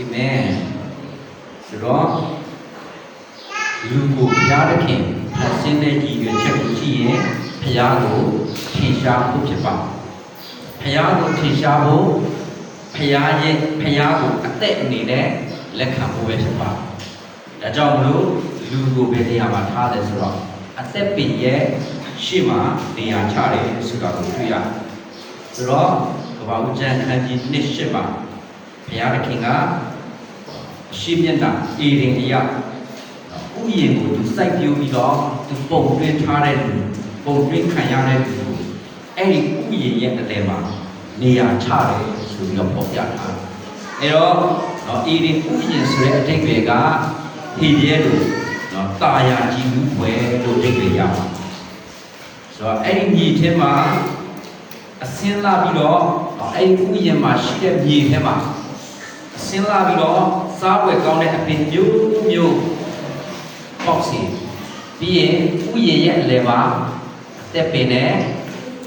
Amen ဆိုတော့လူကိုဘုရားသခင်ဖန်ဆင်းတဲ့ရည်ရွယ်ချက်ကိုကြည့်ရင်ဘုရားကိုထင်ရှားဖို့ဖြစ်ပါဘုရားကိုထင်ရှားဖို့ဘုရားကိုအသက်အနေနဲ့လက်ခံဖို့ပဲဖြစ်ပါဒါကြောင့်မလို့လူကိုဘယ်နေရာမှာထားတယ်ဆိုတော့အသက်ပင်ရဲ့ရှေ့မှာနေရာချတယ်ဆိုတာကိုတွေ့ရဆိုတော့ကမ္ဘာဦးကျမ်းခန်းကြီး1:8မှာဘုရားသခင်ကအရှိမျက်နှာအေရင်အရာဥယျာဉ်ကိုသူစိုက်ပျိုးပြီးတော့သူပုံတွင်းထားတဲ့လူပုံတွင်းခံရတဲ့လူအဲ့ဒီဥယျာဉ်ရဲ့အလယ်မှာနေရာချတယ်ဆိုပြီးတော့ပေါ်ပြထားတယ်အဲ့တော့အေရင်ဥယျာဉ်ဆိုတဲ့အဓိပ္ပာယ်ကဟေရဲလို့တာယာကြည်လူပွဲလို့အဓိပ္ပာယ်ရပါတယ်ဆိုတော့အဲ့ဒီမြေထဲမှာအစင်းလာပြီးတော့အဲ့ဒီဥယျာဉ်မှာရှိတဲ့မြေထဲမှာအစင်းလာပြီးတော့စားဝယ်ကောင်းတဲ့အပင်မျိုးပေါက်စီပြီးရင်ဥယျာဉ်ရဲ့အလယ်မှာအသက်ပင်နဲ့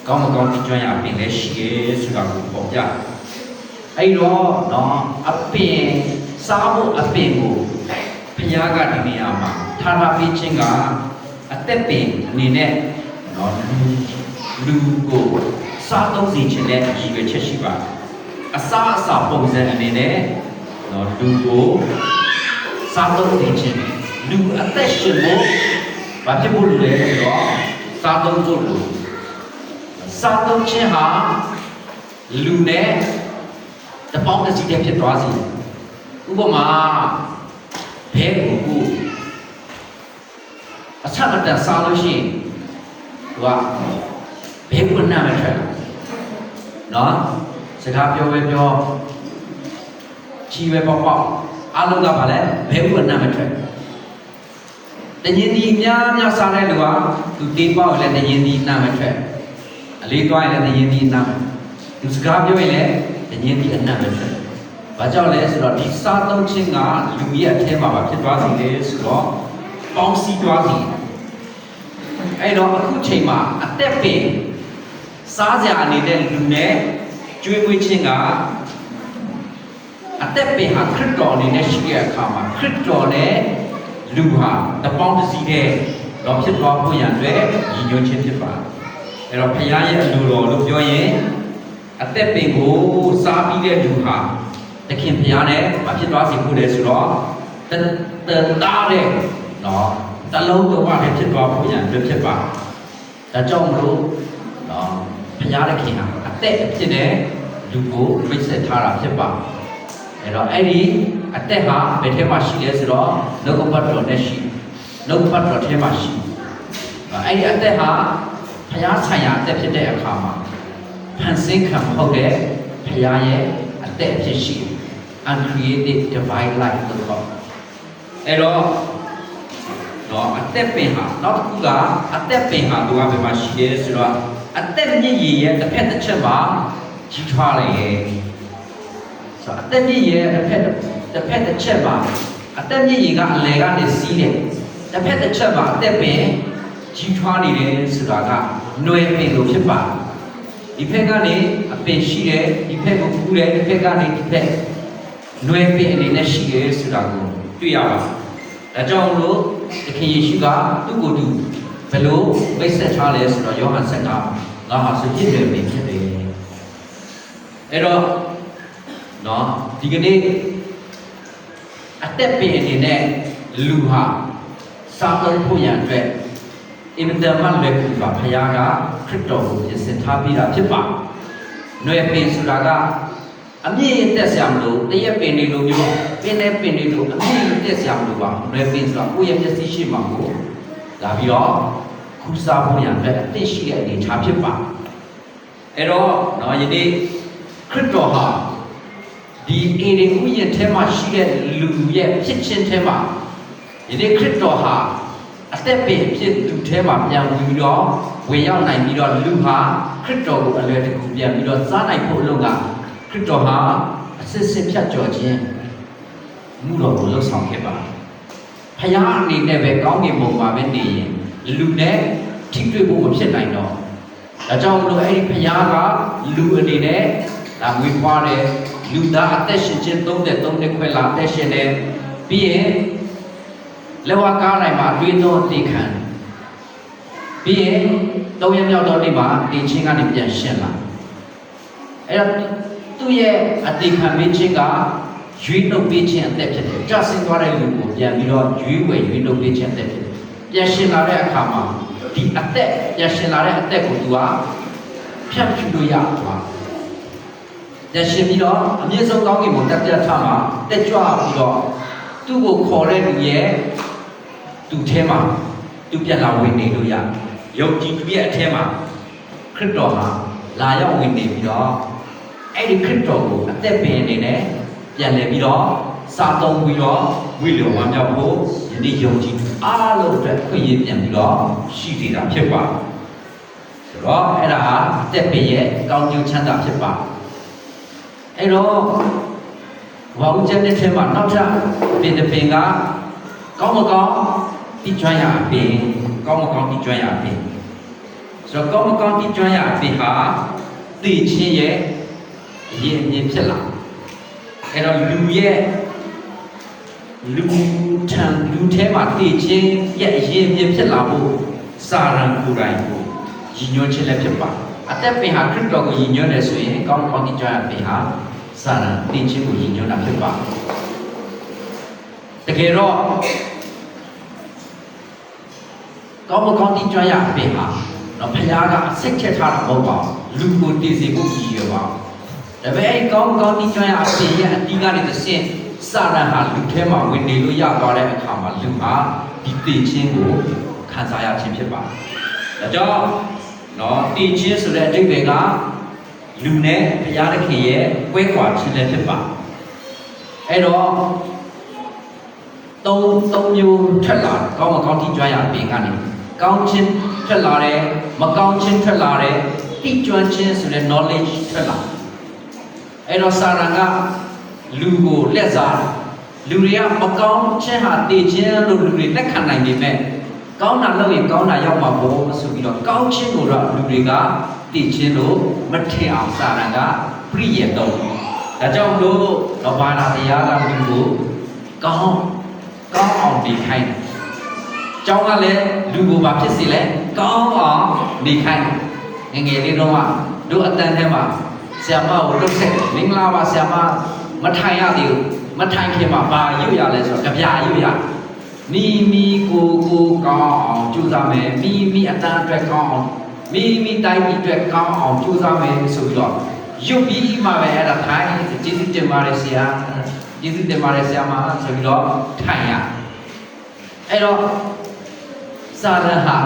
ကောင်းမကောင်းကျွမ်းရပင်လည်းရှိရဲဆိုတာကိုပေါ်ပြအဲ့တော့အပင်စားဖို့အပင်ကိုဘုရားကဒီနေရာမှာထားပေးခြင်းကအသက်ပင်အနေနဲ့လူကိုစားသုံးစီခြင်းနဲ့ရည်ရွယ်ချက်ရှိပါတယ်အစားအစာပုံစံအနေနဲ့လူကိုစားသုံးစီခြင်းလူအသက်ရှင်ဖို့ဘာဖြစ်ဖို့လဲဆိုတော့စားသုံးဖို့လို့စားသုံးခြင်းဟာလူနဲ့တပေါင်းတစ်စီးတည်းဖြစ်သွားစေဥပမာဘဲကိုအချက်အတက်စားလို့ရှိရင်သူကဘဲကိုနားမထွက်နော်စကားပြောပဲပြောချီပဲပေါက်အားလုံးကဘာလဲဘဲကိုနားမထွက်တရင်ဒီများစားတဲ့လူကသူတေးပေါက်လည်းတရင်ဒီနားမထွက်အလေးသွားရင်လည်းတရင်ဒီနားမသူစကားပြောရင်လည်းတရင်ဒီအနားမထွက်ဘာကြောင့်လဲဆိုတော့ဒီစားသုံးခြင်းကလူရဲ့အထဲမှာဖြစ်သွားစီတယ်ဆိုတော့ပေါင်းစည်းသွားစီအဲ့တော့အခုချိန်မှာအသက်ပင်စားစရာအနေနဲ့လူနဲ့ကျွေးမွေးခြင်းကအသက်ပင်ဟာခရစ်တော်အနေနဲ့ရှိတဲ့အခါမှာခရစ်တော်နဲ့လူဟာတပေါင်းတစ်စီးတည်းတော့ဖြစ်သွားဖို့ရန်အတွက်ရည်ညွှန်းခြင်းဖြစ်ပါတယ်အဲ့တော့ဘုရားရဲ့အလိုတော်လို့ပြောရင်အသက်ပင်ကိုစားပြီးတဲ့လူဟာတခင်ဘုရားနဲ့မဖြစ်သွားစေဖို့လဲဆိုတော့တသားတဲ့တလုံးတော်ဘာဖြစ်သွားဖို့ရန်အတွက်ဖြစ်ပါဒါကြောင့်မလို့ဘုရားတခင်ဟာအသက်အဖြစ်နဲ့လူကိုမိတ်ဆက်ထားတာဖြစ်ပါအဲ့တော့အဲ့ဒီအသက်ဟာဘယ်ထဲမှာရှိလဲဆိုတော့နှုတ်ပတ်တော်နဲ့ရှိနှုတ်ပတ်တော်ထဲမှာရှိအဲ့ဒီအသက်ဟာဘုရားဆိုင်ရာအသက်ဖြစ်တဲ့အခါမှာဖန်ဆင်းခံမဟုတ်တဲ့ဘုရားရဲ့အသက်အဖြစ်ရှိuncreated divine life လို့ခေါ်အဲ့တော့အသက်ပင်ဟာနောက်တစ်ခုကအသက်ပင်ဟာသူကဘယ်မှာရှိလဲဆိုတော့အသက်မြင့်ရည်ရဲ့တစ်ဖက်တစ်ချက်မှာကြီးထွားလိုက်ရဲ့ဆိုတော့အသက်မြင့်ရည်ရဲ့တစ်ဖက်တစ်ချက်မှာအသက်မြင့်ရည်ကအလယ်ကနေစီးတယ်တစ်ဖက်တစ်ချက်မှာအသက်ပင်ကြီးထွားနေတယ်ဆိုတာကຫນွယ်ပင်လို့ဖြစ်ပါဒီဖက်ကနေအပင်ရှိတယ်ဒီဖက်ကိုကူးတယ်ဒီဖက်ကနေဒီဖက်ຫນွယ်ပင်အနေနဲ့ရှိတယ်ဆိုတာကိုတွေ့ရပါတယ်ဒါကြောင့်လို့သခင်ယေရှုကသူ့ကိုယ်သူဘယ်လိုမိတ်ဆက်ထားလဲဆိုတော့ယောဟန်15ငါဟာဆိုပြည့်တယ်ပင်ဖြစ်တယ်အဲ့တော့ဒီကနေ့အသက်ပင်အနေနဲ့လူဟာစားသုံးဖို့ရန်အတွက်အင်မတန်မှလွယ်ကူပါဘုရားကခရစ်တော်ကိုပြင်ဆင်ထားပြီးတာဖြစ်ပါ။ຫນွယ်ပင်ဆိုတာကအမြင့်တက်ဆရာမလို့တရက်ပင်တွေလိုမျိုးပင်နဲ့ပင်တွေလိုအမြင့်တက်ဆရာမလို့ပါ။ຫນွယ်ပင်ဆိုတာကိုယ့်ရဲ့မျက်စိရှိမှကိုလာပြီးတော့ခူးစားဖို့ရန်အတွက်အသင့်ရှိတဲ့အနေအထားဖြစ်ပါ။အဲ့တော့ယနေ့ခရစ်တော်ဟာဒီအေရင်ဥယျာဉ်ထဲမှာရှိတဲ့လူရဲ့ဖြစ်ခြင်းထဲမှာယနေ့ခရစ်တော်ဟာအသက်ပင်ဖြစ်သူထဲမှာပြန်ဝင်ပြီးတော့ဝင်ရောက်နိုင်ပြီးတော့လူဟာခရစ်တော်ကိုအလွယ်တကူပြန်ပြီးတော့စားနိုင်ဖို့အလို့ကခရစ်တော်ဟာအစစ်စစ်ဖြတ်ကျော်ခြင်းမှုတော်ကိုလှုပ်ဆောင်ခဲ့ပါဖခင်အနေနဲ့ပဲကောင်းကင်ဘုံမှာပဲနေရင်လူနဲ့ထိတွေ့ဖို့မဖြစ်နိုင်တော့ဒါကြောင့်မလို့အဲ့ဒီဖခင်ကလူအနေနဲ့ဒါမွေးဖွားတယ် လူသားအသက်ရှင်ခြင်း33နှစ်ခွဲလာအသက်ရှင်တယ်ပြီးရင်လက်ဝါးကားတိုင်းမှာတွေးသောအသေးခံပြီးရင်3ရက်မြောက်သောနေ့မှာတည်ခြင်းကနေပြန်ရှင်းလာအဲ့တော့သူ့ရဲ့အသေးခံပေးခြင်းကရွေးနှုတ်ပေးခြင်းအသက်ဖြစ်တယ်ကြဆင်းသွားတဲ့လူကိုပြန်ပြီးတော့ရွေးဝယ်ရွေးနှုတ်ပေးခြင်းအသက်ဖြစ်တယ်ပြန်ရှင်းလာတဲ့အခါမှာဒီအသက်ပြန်ရှင်းလာတဲ့အသက်ကိုသူကဖြတ်ဖြူလို့ရသွားပြန်ရှင်းပြီးတော့အမြင့်ဆုံးကောင်းကင်ဘုံတက်ပြတ်ထားမှာတက်ကြွပြီးတော့သူ့ကိုခေါ်တဲ့လူရဲ့သူ့ထဲမှာသူပြန်လာဝင်နေလို့ရယုံကြည်သူရဲ့အထဲမှာခရစ်တော်ဟာလာရောက်ဝင်နေပြီးတော့အဲ့ဒီခရစ်တော်ကိုအသက်ပင်အနေနဲ့ပြန်လည်ပြီးတော့စာသုံးပြီးတော့ဝိလျော်ဝမ်းမြောက်ဖို့ယနေ့ယုံကြည်သူအားလုံးအတွက်ခွင့်ရပြန်ပြီးတော့ရှိနေတာဖြစ်ပါဆိုတော့အဲ့ဒါဟာအသက်ပင်ရဲ့ကောင်းကျိုးချမ်းသာဖြစ်ပါအဲ့တော့ဝါဦးကျတဲ့ထဲမှာနောက်ထပ်ပင်တစ်ပင်ကကောင်းမကောင်းတိကျွမ်းရပင်ကောင်းမကောင်းတိကျွမ်းရပင်ဆိုတော့ကောင်းမကောင်းတိကျွမ်းရပင်ဟာသိချင်းရဲ့အရင်အမြင်ဖြစ်လာအဲ့တော့လူရဲ့လူထဲမှာသိချင်းရဲ့အရင်အမြင်ဖြစ်လာဖို့စာရန်ကိုယ်တိုင်ကိုရည်ညွှန်းခြင်းလည်းဖြစ်ပါအသက်ပင်ဟာခရစ်တော်ကိုရည်ညွှန်းတယ်ဆိုရင်ကောင်းကောင်းတိကျွမ်းရပင်ဟာစာရန်သိချင်းကိုရည်ညွှန်းတာဖြစ်ပါတကယ်တော့ကောင်းမကောင်းတိကျွမ်းရပင်ဟာတော့ဘုရားကစိတ်ချက်ထားတာမဟုတ်ပါဘူးလူကိုတည်စေဖို့ရည်ရွယ်ပါဒါပေမဲ့ကောင်းကောင်းတိကျွမ်းရပင်ရဲ့အတိကနေတစ်ဆင့်စာရန်ဟာလူထဲမှာဝင်နေလို့ရသွားတဲ့အခါမှာလူဟာဒီတည်ခြင်းကိုခံစားရခြင်းဖြစ်ပါဒါကြောင့်နော်တည်ခြင်းဆိုတဲ့အဓိပ္ပာယ်ကလူနဲ့ဘုရားသခင်ရဲ့ကွဲကွာခြင်းလည်းဖြစ်ပါအဲ့တော့သုံးမျိုးထွက်လာကောင်းမကောင်းတိကျွမ်းရပင်ကနေကောင်းခြင်းထွက်လာတယ်မကောင်းခြင်းထွက်လာတယ်တိကျွမ်းခြင်းဆိုတဲ့ knowledge ထွက်လာအဲ့တော့စာရန်ကလူကိုလက်စားလူတွေကမကောင်းခြင်းဟာတည်ခြင်းလို့လူတွေလက်ခံနိုင်နေမဲ့ကောင်းတာလုပ်ရင်ကောင်းတာရောက်မှာပေါ့ဆိုပြီးတော့ကောင်းခြင်းကိုတော့လူတွေကတည်ခြင်းလို့မထင်အောင်စာရန်ကပြည့်ရတော့ဒါကြောင့်လို့တော့ဘာသာတရားကလူကိုကောင်းအောင်နေခိုင်းကျောင်းကလည်းလူကိုဘာဖြစ်စီလဲကောင်းအောင်နေခိုင်းငယ်ငယ်လေးတော့တို့အတန်းထဲမှာဆရာမကိုတုတ်ဆက်မင်္ဂလာပါဆရာမမထိုင်ရသေးဘူးမထိုင်ခင်မှာဘာရွတ်ရလဲဆိုတော့ကြပြရွတ်ရမိကိုကောင်းအောင်ကြိုးစားမယ်မိအတန်းအတွက်ကောင်းအောင်မိတိုင်းပြည်အတွက်ကောင်းအောင်ကြိုးစားမယ်ဆိုပြီးတော့ရွတ်ပြီးမှပဲအဲ့ဒါထိုင်ကျေးဇူးတင်ပါတယ်ဆရာကျေးဇူးတင်ပါတယ်ဆရာမဆိုပြီးတော့ထိုင်ရအဲ့တော့စာရန်ဟာ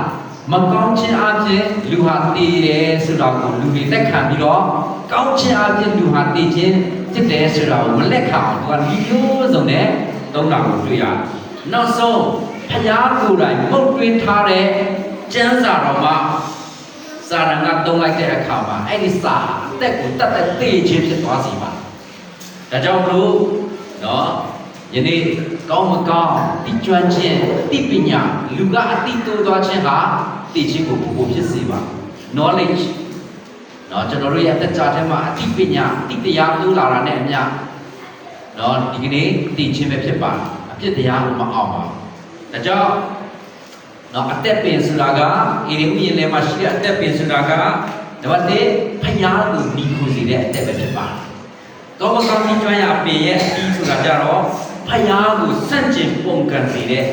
မကောင်းခြင်းအပြင်လူဟာတည်တယ်ဆိုတာကိုလူတွေလက်ခံပြီးတော့ကောင်းခြင်းအပြင်လူဟာတည်ခြင်းဖြစ်တယ်ဆိုတာကိုမလက်ခံအောင်သူကဒီလိုစုံနဲ့သုံးတာကိုတွေ့ရတယ်။နောက်ဆုံးဘုရားကိုယ်တိုင်ပုတ်တွင်းထားတဲ့ကျမ်းစာတော်မှာစာရန်ကသုံးလိုက်တဲ့အခါမှာအဲ့ဒီစာအသက်ကိုတတ်တည်ခြင်းဖြစ်သွားစီပါ။ဒါကြောင့်မလို့နော်ယနေ့ကောင်းမကောင်းတိကျွမ်းခြင်းတိပညာလူကအတိတိုးသွားခြင်းဟာသိခြင်းကိုပို့ဖြစ်စေပါ knowledge နော်ကျွန်တော်တို့ရဲ့အသက်တာထဲမှာအတိပညာအတိတရားတိုးလာတာနဲ့အမျှနော်ဒီကနေ့သိခြင်းပဲဖြစ်ပါအပြစ်တရားကိုမအောင်ပါဒါကြောင့်နော်အသက်ပင်ဆိုတာကအေရဥယျာဉ်ထဲမှာရှိတဲ့အသက်ပင်ဆိုတာကနံပါတ်1ဖျားကိုညီခုစေတဲ့အသက်ပဲဖြစ်ပါကောင်းမကောင်းကြီးကျွမ်းရပင်ရဲ့အတီးဆိုတာကြတော့ဖယားကိုစန့်ကျင်ပုံကန်စေတဲ့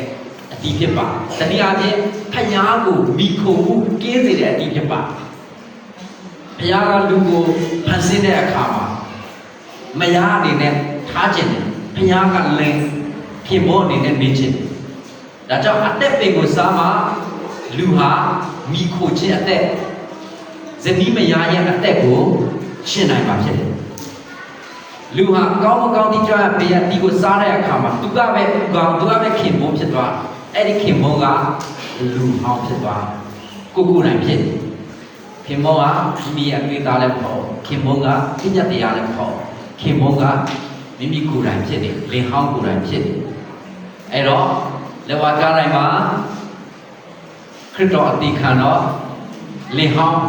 အတီးဖြစ်ပါတနည်းအားဖြင့်ဖယားကိုမိခုံမှုကင်းစေတဲ့အတီးဖြစ်ပါဖယားကလူကိုဖန်ဆင်းတဲ့အခါမှာမယားအနေနဲ့ထားခြင်းတယ်ဖယားကလည်းခင်မောအနေနဲ့နေခြင်းဒါကြောင့်အသက်ပင်ကိုစားမှလူဟာမိခိုခြင်းအသက်ဇနီးမယားရဲ့အသက်ကိုရှင်းနိုင်မှာဖြစ်တယ်လူဟာကောင်းမကောင်းတိကျွမ်းပေးရဒီကိုစားတဲ့အခါမှာသူကပဲကောင်းသူကပဲခင်မုန်းဖြစ်သွားအဲ့ဒီခင်မုန်းကလူဟောင်းဖြစ်သွားကိုယ်တိုင်ဖြစ်ခင်မုန်းကမိမိအတွေ့အကြုံလည်းပေါ့ခင်မုန်းကပြညတ်တရားလည်းပေါ့ခင်မုန်းကမိမိကိုယ်တိုင်ဖြစ်တယ်လင်ဟောင်းကိုယ်တိုင်ဖြစ်တယ်အဲ့တော့လက်ဝါးကားတိုင်းမှာခရစ်တော်အတိခံတော့လင်ဟောင်း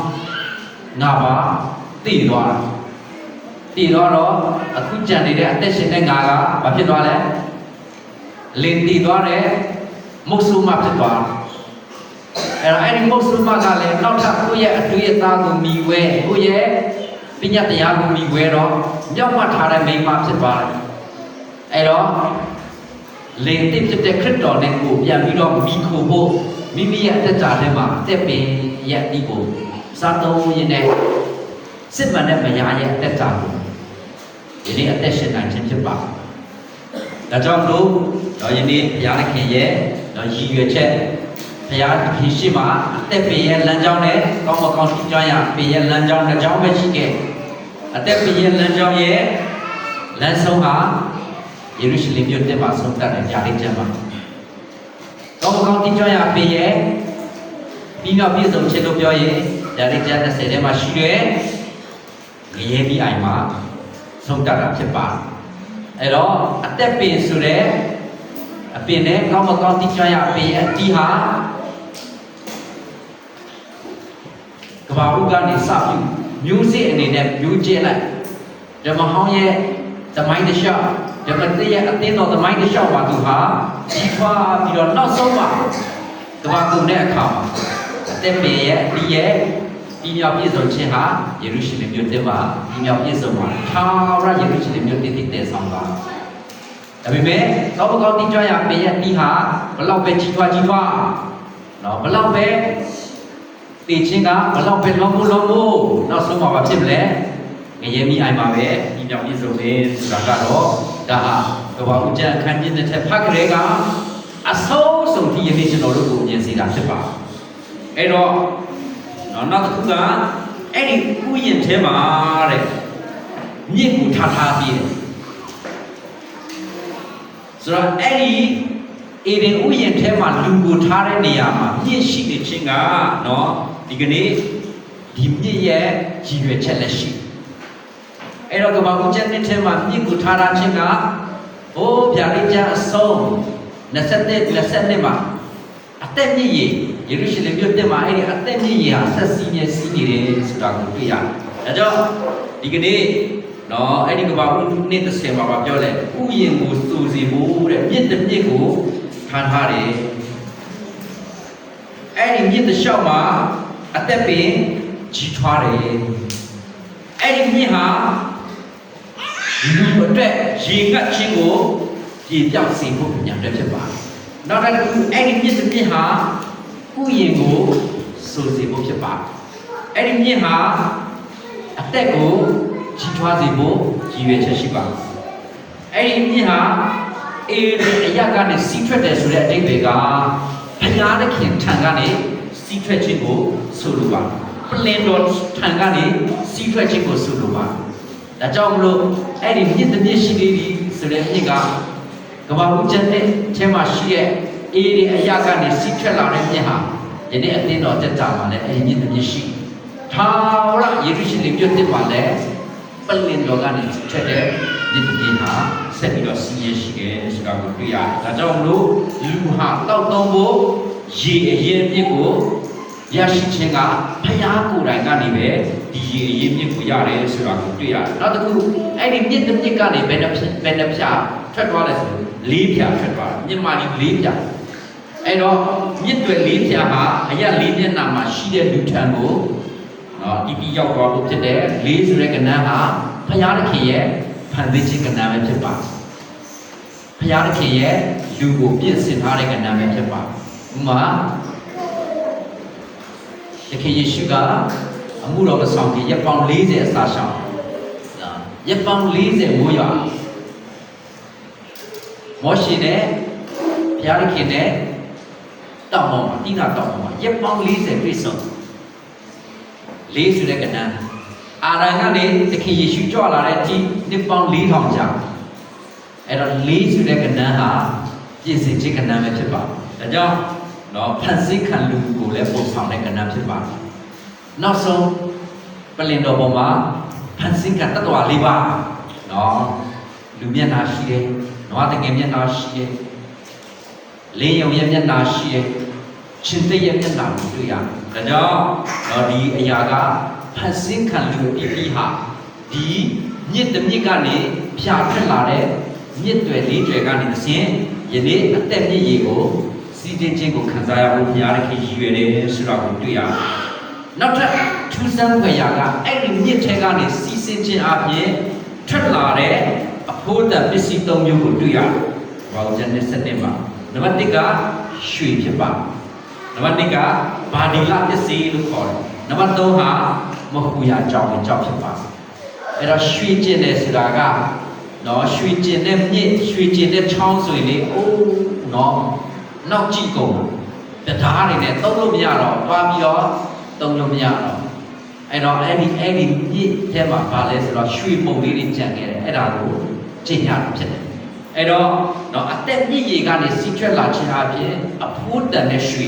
ငါပါတည်သွားတာ tỷ đó đó cứ chẳng để đấy tết sinh ngà cả và biết đó đấy lên tỷ đó đấy một số mà biết đó anh một số mà cả lên nó thật cô ye tuy ta cũng mì quê cô ye bây giờ thì cũng mì quê đó nhưng mà thà là mình mà biết đó ấy đó lên tiếp cho cái khất đó này của nhà mình đó mì khô bộ mì ăn tết trả đấy mà tết về ye đi bộ sao đâu như này xin mà này mà nhà ye tết trả vậy nên tết sinh này trên ba là trong lúc đó vậy nên nhà này khi ye đó gì vậy chứ bây giờ khi xí mà tết về ye lần trong này có một con chim cho nhà về ye lần trong là cháu với chị kể tết về ye lần trong ye lần sau hả Jerusalem yo te ba song ta ne ja ri chan ma ko mo kong ti cho ya pe ye pi myaw pi song chin lo pyo ye ja ri chan 20te ma shi yue nge ye bi ai ma song ta da phit ba ai do a tet pin so de a pin ne ko mo kong ti cho ya pe ye ti ha ka ba ru ga ni sa pyu myu sit ane ne myu chin lai da ma hong ye tamai de sha giờ mình thấy anh tin vào tầm máy cái show mà tụi họ chỉ qua vì đó nó xấu mà tụi họ cùng này không tên bé đi nhau bây giờ chỉ hả Jerusalem như thế mà đi nhau bây giờ mà thao ra Jerusalem như thế thì xong rồi tại vì bé nó có con đi cho nhà bé đi hả mà lâu bé chỉ qua nó mà lâu bé thì chính là mà lâu bé lo mua nó sống mà chim lẽ ngày giờ mi ai mà bé đi nhau bây giờ đến cả đó đã các bạn cũng chẳng khăn nhìn thấy phát cái cái sâu sâu thì những cái nó lúc cũng nhận gì làm thế bảo cái đó nó cũng là cái này cũng nhận thế mà đấy nhìn cũng tha đi rồi cái này cũng nhận thế mà luôn cũng tha đấy này mà nhìn xí để chính à nó thì cái này điểm như vậy chỉ về chân là xí ai đó các bạn cũng chẳng nên thêm mà những cụ thà ra trên đó, ô bây giờ cha sâu, là sẽ thế mà, tem như gì, Jerusalem như thế mà ai đi tem như gì à, sẽ xin gì đấy, sự đặc biệt à, là cho, đi cái này, nó ai đi các bạn cũng nên tự xem mà bảo cho là, u yên ngủ su gì bố, để biết được như cụ thà đấy, ai đi biết được sao mà, tem bên chỉ thà đấy, ai đi biết hả? Lưuအတွက်ရေငတ်ခြင်းကိုပြေပြောက်စေဖို့ညာတဲ့ဖြစ်ပါတယ်။နောက်တစ်ခုအဲ့ဒီမြစ်တစ်မြစ်ဟာဥယျာဉ်ကိုစိုးစေဖို့ဖြစ်ပါတယ်။အဲ့ဒီမြစ်ဟာအသက်ကိုကြီးထွားစေဖို့ရည်ရွယ်ချက်ရှိပါတယ်။အဲ့ဒီမြစ်ဟာအေးအရာကနေစီးထွက်တယ်ဆိုတဲ့အဓိပ္ပာယ်ကဘုရားသခင်ထံကနေစီးထွက်ခြင်းကိုဆိုလိုပါတယ်။ပလင်တော်ထံကနေစီးထွက်ခြင်းကိုဆိုလိုပါတယ်။ဒါကြောင့်မလို့အဲ့ဒီမြစ်တစ်မြစ်ရှိနေပြီဆိုတဲ့မြစ်ကကမ္ဘာဦးကျန်တဲ့ထဲမှာရှိတဲ့အေးဒီအရာကနေစီးထွက်လာတဲ့မြစ်ဟာယနေ့အသင်းတော်တက်တာမှာလည်းအဲ့ဒီမြစ်တစ်မြစ်ရှိထာဝရယေရုရှလင်မြို့တစ်မှာလည်းပလင်တော်ကနေထွက်တဲ့မြစ်တစ်မြစ်ဟာဆက်ပြီးတော့စီးရရှိတယ်ဆိုတာကိုတွေ့ရတယ်။ဒါကြောင့်မလို့လူဟာတောက်သုံးဖို့ရေအရင်မြစ်ကိုရရှိခြင်းကဘုရားကိုယ်တိုင်ကနေပဲဒီရေအရင်မြစ်ကိုရတယ်ဆိုတာကိုတွေ့ရတယ်။နောက်တစ်ခုအဲ့ဒီမြစ်တစ်မြစ်ကနေဘယ်နှဖြာထွက်သွားလဲဆို၄ဖြာထွက်သွားတယ်။မြစ်မာကြီး၄ဖြာ။အဲ့တော့မြစ်တွေ၄ဖြာဟာအရက်၄မျက်နှာမှာရှိတဲ့လူထံကိုဒီပြီးရောက်သွားလို့ဖြစ်တဲ့၄ဆိုတဲ့ကဏ္ဍဟာဘုရားသခင်ရဲ့ဖန်ဆင်းခြင်းကဏ္ဍပဲဖြစ်ပါတယ်။ဘုရားသခင်ရဲ့လူကိုပြင်ဆင်ထားတဲ့ကဏ္ဍပဲဖြစ်ပါတယ်။ဥပမာသခင်ယေရှုကအမှုတော်မဆောင်ခင်ရက်ပေါင်း40အစာရှောင်ရက်ပေါင်း40မိုးရွာမောရှေနဲ့ဘုရားသခင်နဲ့တောင်ပေါ်မှာတိနာတောင်ပေါ်မှာရက်ပေါင်း40ပြည့်စုံ၄ဆိုတဲ့ကဏ္ဍအာရန်ကနေသခင်ယေရှုကြွလာတဲ့ဒီနှစ်ပေါင်း4000ကြာအဲ့တော့၄ဆိုတဲ့ကဏ္ဍဟာပြင်ဆင်ခြင်းကဏ္ဍပဲဖြစ်ပါတယ်ဒါကြောင့်နော်ဖန်ဆင်းခံလူကိုလည်းပုံဆောင်တဲ့ကဏ္ဍဖြစ်ပါတယ်နောက်ဆုံးပလင်တော်ပေါ်မှာဖန်ဆင်းခံတတ်တော်၄ပါးနော်လူမျက်နှာရှိတယ်နွားတကယ်မျက်နှာရှိတယ်လင်းရုံရဲ့မျက်နှာရှိတယ်ရှင်သိရဲ့မျက်နှာကိုတွေ့ရတယ်ဒါကြောင့်နော်ဒီအရာကဖန်ဆင်းခံလူအပြီးဟာဒီ မြစ်တစ်မြစ်ကနေဖြာထွက်လာတဲ့မြစ်တွေလေးတွေကနေတစ်ဆင့်ယနေ့အသက်မြစ်ရေကိုစီးတင်ခြင်းကိုခံစားရဖို့ဘုရားသခင်ရည်ရွယ်တယ်ဆိုတာကိုတွေ့ရတယ်။နောက်ထပ်ထူးဆန်းဖွယ်ရာကအဲ့ဒီမြစ်ထဲကနေစီးဆင်းခြင်းအပြင်ထွက်လာတဲ့အဖို့တပစ္စည်း၃မျိုးကိုတွေ့ရတယ်။ဘာလို့ကျန်တဲ့စနစ်မှာနံပါတ်1ကရွှေဖြစ်ပါနံပါတ်2ကဘာဒီလပစ္စည်းလို့ခေါ်တယ်နံပါတ်3ဟာမဟူရာကြောင်ကြောက်ဖြစ်ပါအဲ့တော့ရွှေကျင်တယ်ဆိုတာကနော်ရွှေကျင်တဲ့မြစ်ရွှေကျင်တဲ့ချောင်းဆိုရင်လေအိုးနော်နောက်ကြည့်ကုန်တရားတွေနဲ့သုံးလို့မရတော့တွားပြီးတော့သုံးလို့မရတော့အဲ့တော့အဲ့ဒီမြစ်ထဲမှာဘာလဲဆိုတော့ရွှေပုံလေးတွေကျန်ခဲ့တယ်အဲ့ဒါကိုကျင့်ရတာဖြစ်တယ်အဲ့တော့နော်အသက်မြစ်ရေကနေစီးထွက်လာခြင်းအပြင်အဖို့တန်တဲ့ရွှေ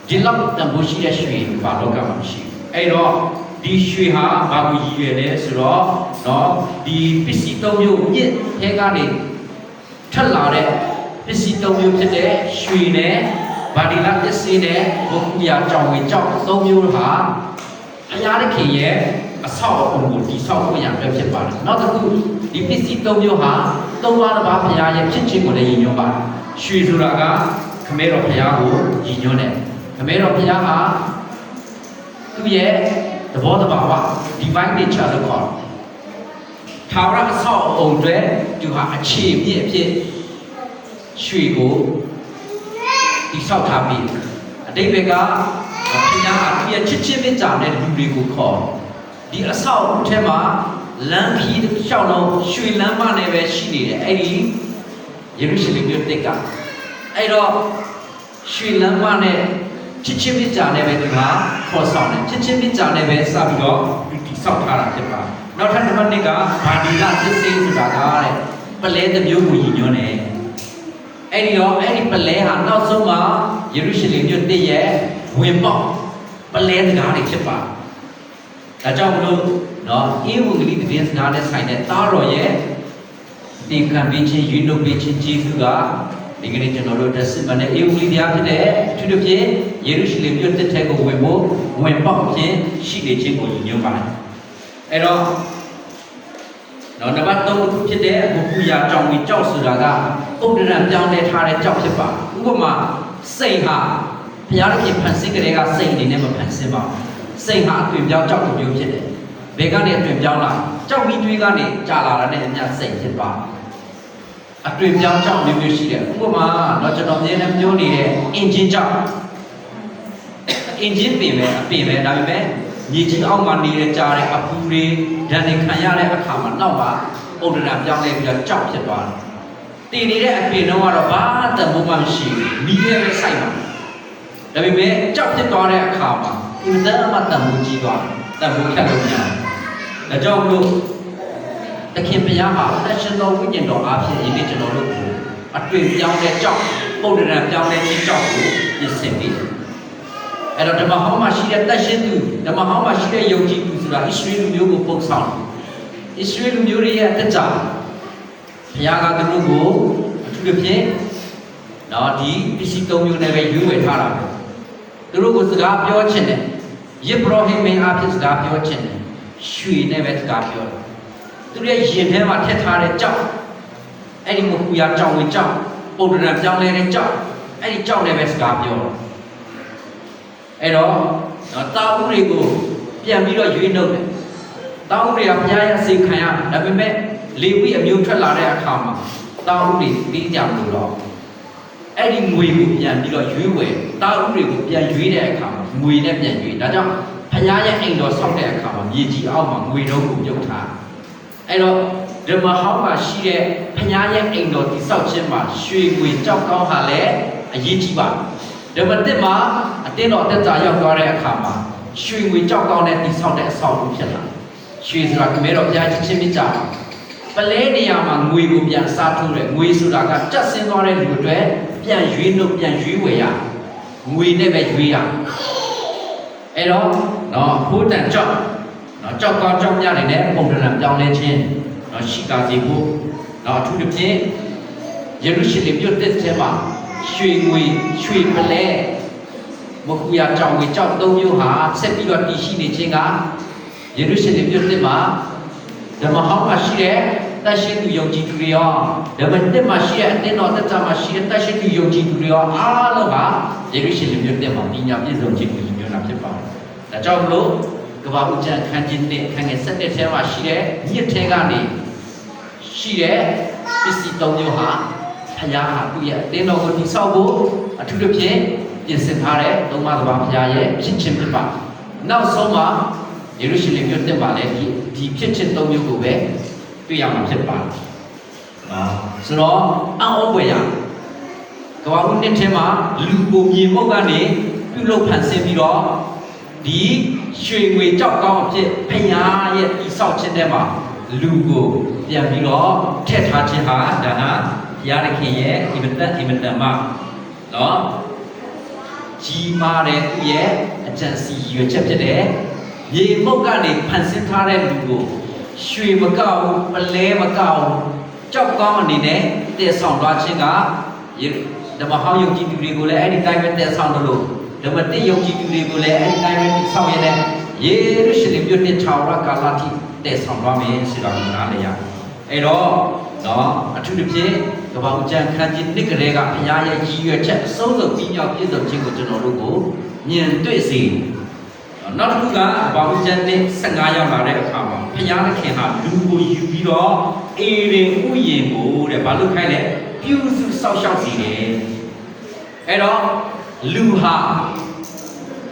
ဒီလောက်တန်ဖိုးရှိတဲ့ရွှေဘာလောကမှာမရှိဘူးအဲ့တော့ဒီရွှေဟာဘာကိုရည်ရွယ်လဲဆိုတော့နော်ဒီပစ္စည်း၃မျိုးမြစ်ထဲကနေထွက်လာတဲ့ပစ္စည်း၃မျိုးဖြစ်တဲ့ရွှေနဲ့ဗာဒီလာပစ္စည်းနဲ့ဘုရားကြောင်ဝင်ကြောက်၃မျိုးဟာဘုရားသခင်ရဲ့အဆောက်အအုံကိုတည်ဆောက်ဖို့ရအတွက်ဖြစ်ပါတယ်နောက်တစ်ခုဒီပစ္စည်း၃မျိုးဟာ၃ပါးတစ်ပါးဘုရားရဲ့ဖြစ်ခြင်းကိုလည်းရည်ညွှန်းပါတယ်ရွှေဆိုတာကခမဲတော်ဘုရားကိုရည်ညွှန်းတယ်ခမဲတော်ဘုရားဟာသူ့ရဲ့သဘောတဘာဝ divine nature လို့ခေါ်တယ်။ထာဝရအဆောက်အအုံတွေသူဟာအခြေပြည့်အဖြစ်ရွှေကိုတိဆောက်ထားပြီးအတိတ်ဘက်ကဘုရားအပြည့်ချစ်ချင်းမြတ်တာတဲ့လူတွေကိုခေါ်ဒီအဆောက်အအုံထဲမှာလမ်းခီးတစ်လျှောက်လုံးရွှေလမ်းမနဲ့ပဲရှိနေတယ်အဲ့ဒီယေရုရှလင်မြို့တိတ်ကအဲ့တော့ရွှေလမ်းမနဲ့ချစ်ချင်းမြတ်တာနဲ့ပဲဒီမှာခေါ်ဆောင်တယ်ချစ်ချင်းမြတ်တာနဲ့ပဲစပြီးတော့ဒီဆောက်ထားတာဖြစ်ပါနောက်ထပ်နံပါတ်2ကဗာဒီလသစ္စေဆိုတာကတဲ့ပလဲတစ်မျိုးကိုရည်ညွှန်းတယ်အဲ့ဒီတော့အဲ့ဒီပလဲဟာနောက်ဆုံးမှာယေရုရှလင်မြို့တည့်ရဲ့ဝင်ပေါက်ပလဲတကားတွေဖြစ်ပါဒါကြောင့်မလို့နော်ဧဝံဂေလိသတင်းစကားနဲ့ဆိုင်တဲ့သားတော်ရဲ့ဒီကံပေးခြင်းယူနှုတ်ပေးခြင်းကျေးဇူးကဒီကနေ့ကျွန်တော်တို့တက်စစ်မှန်တဲ့ဧဝံဂေလိတရားဖြစ်တဲ့သူတို့ဖြင့်ယေရုရှလင်မြို့တစ်ထက်ကိုဝင်ဖို့ဝင်ပေါက်ခြင်းရှိနေခြင်းကိုညွှန်ပါတယ်အဲ့တော့နော်နံပါတ်3ခုဖြစ်တဲ့ဘုကူရာကြောင်ကြီးကြောက်ဆိုတာကပုံတရံပြောင်းလဲထားတဲ့ကြောက်ဖြစ်ပါဥပမာစိတ်ဟာဘုရားသခင်ဖန်ဆင်းကြတဲ့ကစိတ်အနေနဲ့မဖန်ဆင်းပါဘူးစိတ်ဟာအသွင်ပြောင်းကြောက်တစ်မျိုးဖြစ်တယ်ဘယ်ကနေအသွင်ပြောင်းလာကြောက်ပြီးတွေးကနေကြာလာတာနဲ့အမျှစိတ်ဖြစ်ပါအသွင်ပြောင်းကြောက်မျိုးမျိုးရှိတယ်ဥပမာတော့ကျွန်တော်အများနဲ့ပြောနေတဲ့အင်ဂျင်ကြောက်အင်ဂျင်ပင်ပဲအပင်ပဲဒါပေမဲ့မြေကြီးအောက်မှာနေတဲ့ကြားတဲ့အပူတွေဓာတ်တွေခံရတဲ့အခါမှာနောက်မှာပုံတရံပြောင်းလဲပြီးတော့ကြောက်ဖြစ်သွားတယ်တည်နေတဲ့အပင်တော့ကတော့ဘာတန်ဖိုးမှမရှိဘူးမိရဲပဲစိုက်ပါဒါပေမဲ့ကြောက်ဖြစ်သွားတဲ့အခါမှာဒီစမ်းမှတန်ဖိုးကြီးသွားတယ်တန်ဖိုးခက်လို့မရဘူးဒါကြောင့်မလို့တခင်ဘုရားဟာအရှင်တော်ဝိညာဉ်တော်အားဖြင့်ဒီနေ့ကျွန်တော်တို့အတွေ့ပြောင်းတဲ့ကြောက်ပုံတရံပြောင်းတဲ့ခြင်းကြောက်ကိုပြင်ဆင်ပြီးအဲ့တော့ဓမ္မဟောင်းမှာရှိတဲ့တတ်ရှင်းသူဓမ္မဟောင်းမှာရှိတဲ့ယုံကြည်သူဆိုတာဣသရေလလူမျိုးကိုပုံဆောင်ဣသရေလလူမျိုးရဲ့အသက်တာဘုရားကသူတို့ကိုအထူးသဖြင့်နော်ဒီပစ္စည်း၃မျိုးနဲ့ပဲရွေးဝယ်ထားတာသူတို့ကိုစကားပြောချင်တယ်ယေဘရဟိမင်းအားဖြင့်စကားပြောချင်တယ်ရွှေနဲ့ပဲစကားပြောတယ်သူရဲ့ရင်ထဲမှာထည့်ထားတဲ့ကြောက်အဲ့ဒီမဟူရာကြောက်ဝင်ကြောက်ပုံတရံပြောင်းလဲတဲ့ကြောက်အဲ့ဒီကြောက်နဲ့ပဲစကားပြောတယ်အဲ့တော့တာဥတွေကိုပြန်ပြီးတော့ရွေးနှုတ်တယ်တာဥတွေကဘုရားရဲ့စေခံရဒါပေမဲ့လေဝိအမျိုးထွက်လာတဲ့အခါမှာတာဥတွေပြီးကြလို့တော့အဲ့ဒီငွေကိုပြန်ပြီးတော့ရွေးဝယ်တာဥတွေကိုပြန်ရွေးတဲ့အခါမှာငွေနဲ့ပြန်ရွေးဒါကြောင့်ဘုရားရဲ့အိမ်တော်ဆောက်တဲ့အခါမှာမြေကြီးအောက်မှာငွေတုံးကိုပြုတ်ထားအဲ့တော့ဓမ္မဟောင်းမှာရှိတဲ့ဘုရားရဲ့အိမ်တော်တိဆောက်ခြင်းမှာရွှေငွေကြောက်ကောင်းဟာလည်းအရေးကြီးပါဓမ္မတစ်မှာအတင်းတော်တက်တာရောက်သွားတဲ့အခါမှာရွှေငွေကြောက်ကောင်းတဲ့တိဆောက်တဲ့အဆောက်အဦဖြစ်လာရွှေဆိုတာကမဲတော်ဘုရားချစ်ချင်းမြတ်တာပလဲနေရာမှာငွေကိုပြန်စားထိုးတယ်ငွေဆိုတာကတက်ဆင်းသွားတဲ့လူတွေပြန်ရွေးနှုတ်ပြန်ရွေးဝယ်ရငွေနဲ့ပဲရွေးရအဲ့တော့နော်ဖိုးတန်ကြောက်နော်ကြောက်ကောင်းကြောက်မြနေနဲ့ပုံတရံပြောင်းလဲခြင်းနော်ရှိကားစီဖို့နော်အထူးသဖြင့်ယေရုရှလင်မြို့တစ်ထဲမှာရွှေငွေရွှေပလဲမဟူရာကြောင်ငွေကြောက်၃မျိုးဟာဆက်ပြီးတော့တည်ရှိနေခြင်းကယေရုရှလင်မြို့တစ်မှာ ဓမ္မဟောင်းမှာရှိတဲ့တရှိသူယုံကြည်သူတွေရောဓမ္မတစ်မှာရှိတဲ့အတင်းတော်တက်တာမှာရှိတဲ့တရှိသူယုံကြည်သူတွေရောအားလုံးဟာယေရုရှလင်မြို့တက်မှာပညာပြည့်စုံခြင်းကိုယူမျိုးနာဖြစ်ပါတယ်။ဒါကြောင့်မလို့ကမ္ဘာဦးကျန်ခန်းကျင်းတဲ့ခန်းငယ်7ထဲမှာရှိတဲ့မြစ်ထဲကနေရှိတဲ့ပစ္စည်း၃မျိုးဟာဘုရားဟာသူ့ရဲ့အတင်းတော်ကိုတည်ဆောက်ဖို့အထူးသဖြင့်ပြင်ဆင်ထားတဲ့သုံးပါးဘုရားရဲ့ဖြစ်ခြင်းဖြစ်ပါတယ်။နောက်ဆုံးမှာယေရုရှလင်မြို့တက်မှာလည်းဒီဖြစ်ခြင်း၃မျိုးကိုပဲတွေ့ရမှာဖြစ်ပါတယ်။ဆိုတော့အံ့ဩဖွယ်ရကမ္ဘာဦးနှစ်ထဲမှာလူကိုမြေမုတ်ကနေပြုလုပ်ဖန်ဆင်းပြီးတော့ဒီရွှေငွေကြောက်ကောင်းအဖြစ်ဘုရားရဲ့တည်ဆောက်ခြင်းထဲမှာလူကိုပြန်ပြီးတော့ထည့်ထားခြင်းဟာဒါဟာဘုရားသခင်ရဲ့အင်မတန်မှနော်ကြီးမားတဲ့သူ့ရဲ့အကြံစီရွယ်ချက်ဖြစ်တယ်။မြေမုတ်ကနေဖန်ဆင်းထားတဲ့လူကိုရွှေမကောက်ပလဲမကောက်ကြောက်ကောင်းအနေနဲ့တည်ဆောင်သွားခြင်းကဓမ္မဟောင်းယုံကြည်သူတွေကိုလည်းအဲ့ဒီတိုင်းပဲတည်ဆောင်လို့ဓမ္မတိယုံကြည်သူတွေကိုလည်းအဲ့ဒီတိုင်းပဲတည်ဆောင်ရတဲ့ယေရုရှလင်မြို့တစ်ထာဝရကာလတိတည်ဆောင်သွားမယ်ဆိုတာကိုနားလည်ရအဲ့တော့နော်အထူးသဖြင့်ကမ္ဘာဦးကျန်ခန်းကြီးနှစ်ကလေးကဘုရားရဲ့ရည်ရွယ်ချက်အဆုံးစုံပြီးမြောက်ပြည့်စုံခြင်းကိုကျွန်တော်တို့ကိုမြင်တွေ့စေနောက်တစ်ခုကဘာဝကျန်တဲ့15ရောက်လာတဲ့အခါမှာဘုရားသခင်ဟာလူကိုယူပြီးတော့အေရင်ဥယျင်ကိုတဲ့ဘာလို့ခိုင်းလဲပြုစုစောင့်ရှောက်စီတယ်အဲ့တော့လူဟာ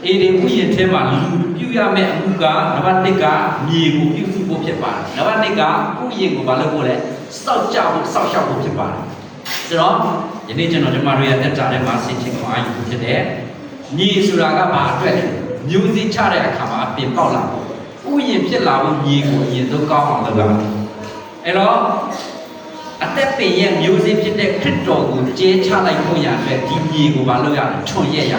အေရင်ဥယျင်ထဲမှာလူပြုရမယ့်အမှုကနံပါတ်1ကမြေကိုပြုစုဖို့ဖြစ်ပါတယ်နံပါတ်2ကဥယျင်ကိုဘာလို့ဖို့လဲစောင့်ကြဖို့စောင့်ရှောက်ဖို့ဖြစ်ပါတယ်ဆိုတော့ယနေ့ကျွန်တော်ဒီမှာတွေရတက်ကြတဲ့မှာဆင်ခြင်ကိုအာရုံဖြစ်တယ်မြေဆိုတာကဘာအတွက်လဲမျိုးစည်းချတဲ့အခါမှာပြင်ပေါက်လာဥယျာဉ်ဖြစ်လာဖို့မြေကိုအရင်ဆုံးကောင်းအောင်လုပ်ရတယ်။အဲ့တော့အသက်ပင်ရဲ့မျိုးစည်းဖြစ်တဲ့ခရစ်တော်ကိုကျဲချလိုက်ဖို့ရတဲ့ဒီမြေကိုမလုပ်ရဘူးထွန်ရက်ရ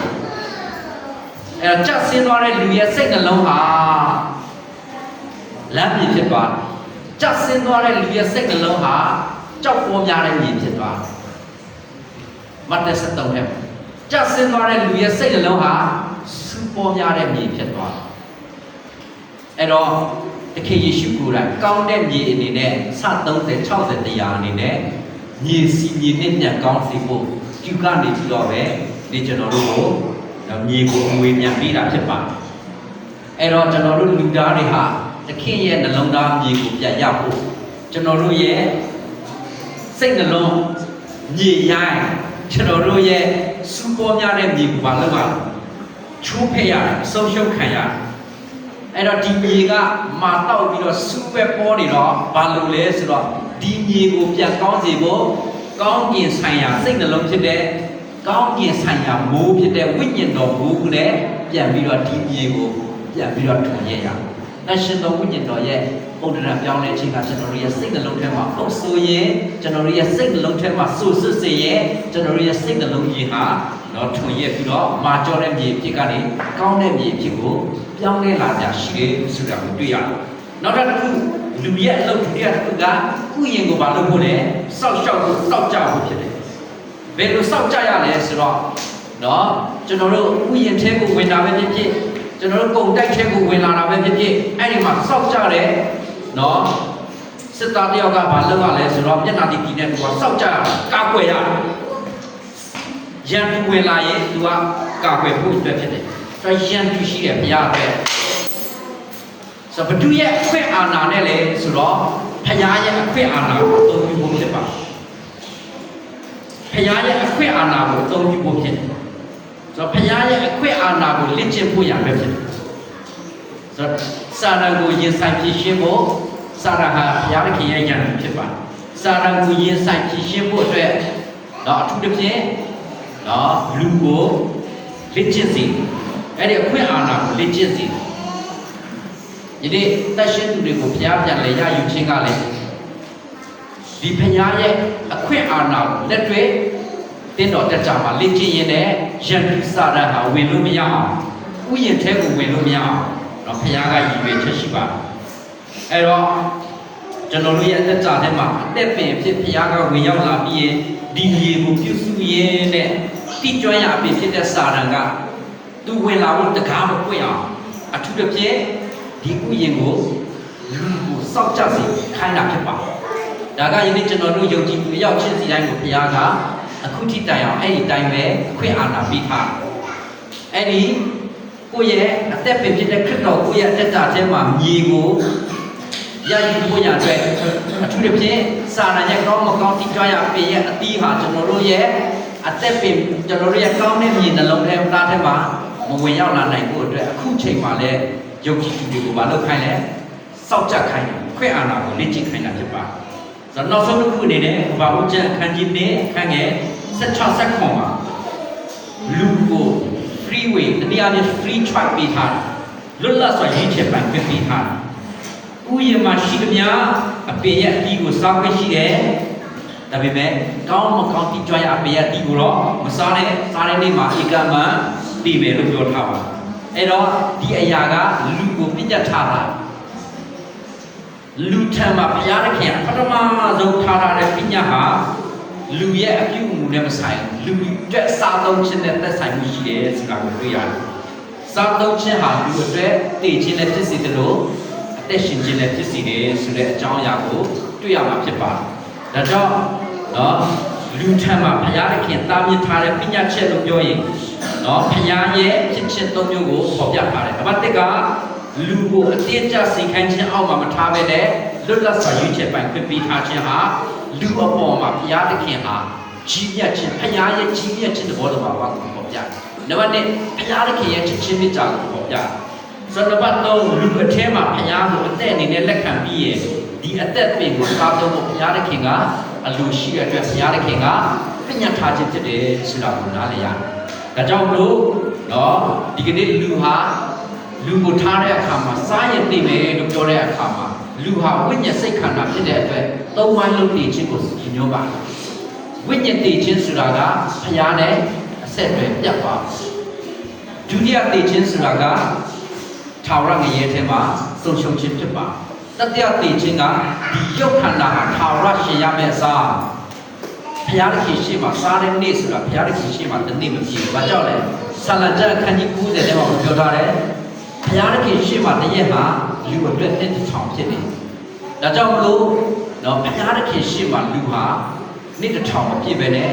။အဲ့တော့ကြဆင်းသွားတဲ့လူရဲ့စိတ်နှလုံးဟာလမ်းမြေဖြစ်သွားတယ်။ကြဆင်းသွားတဲ့လူရဲ့စိတ်နှလုံးဟာကြောက်ပေါ်များတဲ့မြေဖြစ်သွားတယ်။မတ်သက်73ထဲကြဆင်းသွားတဲ့လူရဲ့စိတ်နှလုံးဟာစူပေါ်များတဲ့မြေဖြစ်သွားတယ်။အဲ့တော့တခင်ယေရှုကိုယ်တိုင်ကောင်းတဲ့မြေအနေနဲ့စ30 60တရားအနေနဲ့မြေစီမြေနဲ့ပြန်ကောင်းစီဖို့ကျူကနေပြီးတော့ပဲဒီကျွန်တော်တို့ကိုမြေကိုငွေပြန်ပေးတာဖြစ်ပါတယ်။အဲ့တော့ကျွန်တော်တို့လူသားတွေဟာတခင်ရဲ့နှလုံးသားမြေကိုပြန်ရဖို့ကျွန်တော်တို့ရဲ့စိတ်နှလုံးမြေရိုင်းကျွန်တော်တို့ရဲ့စူပေါ်များတဲ့မြေကိုမလုပ်ပါဘူး။ချိုးဖဲ့ရတယ်ဆုံးရှုံးခံရတယ်အဲ့တော့ဒီမြေကမာတောက်ပြီးတော့စူးပဲပေါ်နေတော့ဘာလို့လဲဆိုတော့ဒီမြေကိုပြန်ကောင်းစေဖို့ကောင်းကျင်ဆိုင်ရာစိတ်နှလုံးဖြစ်တဲ့ကောင်းကျင်ဆိုင်ရာမိုးဖြစ်တဲ့ဝိညာဉ်တော်မိုးနဲ့ပြန်ပြီးတော့ဒီမြေကိုပြန်ပြီးတော့ထွန်ရရ။အရှင်တော်ဝိညာဉ်တော်ရဲ့ပုံတရံပြောင်းလဲခြင်းကကျွန်တော်တို့ရဲ့စိတ်နှလုံးထဲမှာအုပ်ဆိုးရင်ကျွန်တော်တို့ရဲ့စိတ်နှလုံးထဲမှာဆူဆွတ်စေရင်ကျွန်တော်တို့ရဲ့စိတ်နှလုံးကြီးဟာတော့ထွန်ရပြီးတော့မာကျော်တဲ့မြေဖြစ်ကနေကောင်းတဲ့မြေဖြစ်ကိုပြောင်းလဲလာကြရှိတယ်ဆိုတာကိုတွေ့ရတယ်။နောက်တစ်ခုလူရဲ့အလုပ်တရားတစ်ခုကဥယျာဉ်ကိုဘာလို့ဖို့လဲစောက်ရှောက်ဖို့စောက်ကြဖို့ဖြစ်တယ်။ဘယ်လိုစောက်ကြရလဲဆိုတော့နော်ကျွန်တော်တို့ဥယျာဉ်ထဲကိုဝင်တာပဲဖြစ်ဖြစ်ကျွန်တော်တို့ကုန်တိုက်ထဲကိုဝင်လာတာပဲဖြစ်ဖြစ်အဲ့ဒီမှာစောက်ကြတယ်နော်စစ်သားတယောက်ကဘာလုပ်ရလဲဆိုတော့မျက်နှာတီနဲ့သူကစောက်ကြရကာကွယ်ရတယ်။ရန်သူဝင်လာရင်သူကကာကွယ်ဖို့အတွက်ဖြစ်တယ်။ဒါရန်သူရှိတယ်ဘုရားအတွက်ဆိုဘဒုရဲ့အခွင့်အာဏာနဲ့လေဆိုတော့ဘုရားရဲ့အခွင့်အာဏာကိုသုံးပြီးဖို့ဖြစ်ပါဘုရားရဲ့အခွင့်အာဏာကိုသုံးပြီးဖို့ဖြစ်တယ်ဆိုတော့ဘုရားရဲ့အခွင့်အာဏာကိုလက်ကျင့်ဖို့ရပဲဖြစ်တယ်ဆိုတော့စာရန်ကိုရင်ဆိုင်ဖြည့်ရှင်းဖို့စာရန်ဟာဘုရားခင်ရဲ့ဉာဏ်ဖြစ်ပါစာရန်ကိုရင်ဆိုင်ဖြည့်ရှင်းဖို့အတွက်တော့အထူးသဖြင့်တော့လူကိုလက်ကျင့်စီအဲ့ဒီအခွင့်အာဏာကိုလက်ကျင့်စီဒီနေ့တက်ရှင်သူတွေကိုဘုရားပြန်လဲရယူခြင်းကလည်းဒီဘုရားရဲ့အခွင့်အာဏာကိုလက်တွေ့တင်းတော်တက်ကြမှာလက်ကျင့်ရင်းနဲ့ယန္တုစာရဟာဝင်လို့မရအောင်ဥယျာဉ်ထဲကိုဝင်လို့မရအောင်တော့ဘုရားကရည်ရွယ်ချက်ရှိပါတယ်အဲ့တော့ကျွန်တော်တို့ရဲ့တက်ကြတဲ့မှာအသက်ပင်ဖြစ်ဘုရားကဝင်ရောက်လာပြီးရင်ဒီမြေကိုပြုစုရင်းနဲ့တိကျွမ်းရအဖြစ်ဖြစ်တဲ့စာရန်ကသူဝင်လာဖို့တကားမပွင့်အောင်အထူးသဖြင့်ဒီဥယျာဉ်ကို လူကိုစောက်ကြစီခိုင်းတာဖြစ်ပါတယ်ဒါကယနေ့ကျွန်တော်တို့ယုံကြည်သူအယောက်ချင်းစီတိုင်းကိုဘုရားကအခုထိတိုင်အောင်အဲ့ဒီတိုင်းပဲခွင့်အာဏာပေးထားအဲ့ဒီကိုယ့်ရဲ့အသက်ပင်ဖြစ်တဲ့ခရစ်တော်ကိုယ့်ရဲ့အသက်တာထဲမှာမြေကိုရယူဖို့ရအတွက်အထူးသဖြင့်စာရန်ရဲ့ကောင်းမကောင်းတိကျရပင်ရဲ့အသီးဟာကျွန်တော်တို့ရဲ့အသက်ပင်ကျွန်တော်တို့ရဲ့ကောင်းတဲ့မြေနှလုံးထဲသားထဲမှာမဝင်ရောက်လာနိုင်ဖို့အတွက်အခုချိန်မှာလည်းယုံကြည်သူတွေကိုမလုပ်ခိုင်းလဲစောက်ကြခိုင်းခွင့်အာဏာကိုလေ့ကျင့်ခိုင်းတာဖြစ်ပါတယ်ဆိုတော့နောက်ဆုံးတစ်ခုအနေနဲ့ဘာဝကျန်ခန်းကြီးနဲ့ခန်းငယ်16ဆက်ခွန်မှာလူကို free way တနည်းအားဖြင့် free choice ပေးထားတယ်လွတ်လပ်စွာရွေးချယ်ပိုင်ခွင့်ပေးထားတယ်ဥယျာဉ်မှာရှိသမျှအပင်ရဲ့အတီးကိုစားခွင့်ရှိတယ်ဒါပေမဲ့ကောင်းမကောင်းတိကျရအပင်ရဲ့အတီးကိုတော့မစားနဲ့စားတဲ့နေ့မှာဧကမန်ပြီးမယ်လို့ပြောထားပါအဲ့တော့ဒီအရာကလူကိုပြည့်ညတ်ထားတာလူထံမှာဘုရားသခင်ပထမဆုံးထားတဲ့ပြည့်ညတ်ဟာလူရဲ့အပြုအမူနဲ့မဆိုင်လူတက်စားသုံးခြင်းနဲ့သက်ဆိုင်မှုရှိတယ်ဆိုတာကိုတွေ့ရတယ်။စားသုံးခြင်းဟာလူအတွက်တည်ခြင်းနဲ့ဖြစ်စေတယ်လို့အသက်ရှင်ခြင်းနဲ့ဖြစ်စေတယ်ဆိုတဲ့အကြောင်းအရာကိုတွေ့ရမှာဖြစ်ပါတယ်။ဒါကြောင့်လူထံမှာဘုရားသခင်တားမြစ်ထားတဲ့ပညာချက်လို့ပြောရင်ဘုရားရဲ့ဖြစ်ခြင်းသုံးမျိုးကိုဖော်ပြထားတယ်။နံပါတ်1ကလူကိုအတင်းကျပ်စိတ်ခိုင်းခြင်းအောက်မှာမထားဘဲနဲ့လွတ်လပ်စွာရွေးချယ်ပိုင်ခွင့်ပေးထားခြင်းဟာလူအပေါ်မှာဘုရားသခင်ဟာကြီးမြတ်ခြင်းဘုရားရဲ့ကြီးမြတ်ခြင်းသဘောတော်မှာကိုပေါ်ပြတယ်။နံပါတ်2ဘုရားသခင်ရဲ့ချစ်ခြင်းမေတ္တာကိုပေါ်ပြတယ်။ဆိုတော့နံပါတ်3လူအထဲမှာဘုရားကိုအသက်အနေနဲ့လက်ခံပြီးရင်ဒီအသက်ပင်ကိုစားသုံးဖို့ဘုရားသခင်ကအလိုရှိတဲ့အတွက်ဘုရားသခင်ကပြညတ်ထားခြင်းဖြစ်တယ်ဆိုတာကိုနားလည်ရတယ်။ဒါကြောင့်မလို့ဒီကနေ့လူဟာလူကိုထားတဲ့အခါမှာစားရင်သိမယ်လို့ပြောတဲ့အခါမှာလူဟာဝိညာဉ်စိတ်ခန္ဓာဖြစ်တဲ့အတွက်သုံးပိုင်းလုံးတည်ခြင်းကိုညွှန်ပါဝိညာဉ်တည်ခြင်းဆိုတာကဘုရားနဲ့အဆက်အသွယ်ပြတ်သွားဒုတိယတည်ခြင်းဆိုတာကထာဝရငရဲထဲမှာဆုံးရှုံးခြင်းဖြစ်ပါတတိယတည်ခြင်းကဒီရုပ်ခန္ဓာဟာထာဝရရှင်ရမယ့်အစားဘုရားသခင်ရှေ့မှာစားတဲ့နေ့ဆိုတာဘုရားသခင်ရှေ့မှာတနေ့မပြည့်ဘူး။ဘာကြောင့်လဲ။ဆာလံကျမ်းအခန်းကြီး90ထဲမှာပြောထားတယ်။ဘုရားသခင်ရှေ့မှာတရက်မှာလူအတွက်တစ်ထောင်ဖြစ်တယ်။ဒါကြောင့်မလို့ဘုရားသခင်ရှေ့မှာလူဟာနေ့တစ်ထောင်မပြည့်ပဲနဲ့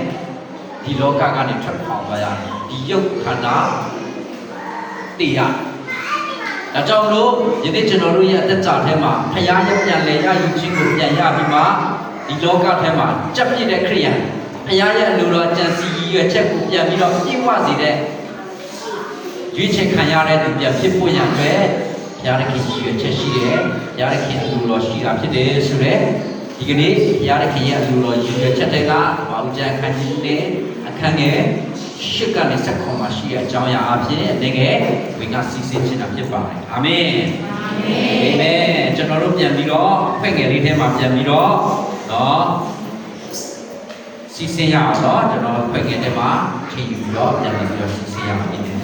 ဒီလောကကနေထွက်ခွာသွားရတယ်။ဒီရုပ်ခန္ဓာတည်ရ။ဒါကြောင့်မလို့ယနေ့ကျွန်တော်တို့ရဲ့အသက်တာထဲမှာဘုရားရဲ့ပြန်လည်ရယူခြင်းကိုပြန်ရပြီးမှဒီလောကထဲမှာကြက်ပြည့်တဲ့ခရိယာဘုရားရဲ့အလိုတော်ကြံစည်ရည်ရွယ်ချက်ကိုပြန်ပြီးတော့ပြည့်ဝစေတဲ့ရွေးချယ်ခံရတဲ့သူပြန်ဖြစ်ဖို့ရန်အတွက်ဘုရားသခင်ရည်ရွယ်ချက်ရှိတယ်ဘုရားသခင်အလိုတော်ရှိတာဖြစ်တယ်ဆိုတော့ဒီကနေ့ဘုရားသခင်ရဲ့အလိုတော်ရည်ရွယ်ချက်တွေကဘာဦးကျန်ခန်းကြီးနဲ့အခန်းငယ်ရှစ်ကနေဆက်ခွန်မှာရှိတဲ့အကြောင်းအရာအဖြစ်တကယ်ဝင်ကစီစဉ်ခြင်းတာဖြစ်ပါတယ်အာမင်အာမင်ကျွန်တော်တို့ပြန်ပြီးတော့ဖွင့်ငယ်လေးထဲမှာပြန်ပြီးတော့စီစဉ်ရအောင်ကျွန်တော်ဖွင့်ငယ်ထဲမှာထည့်ယူပြီးတော့ပြန်ပြီးတော့စီစဉ်ရမှာဖြစ်တယ်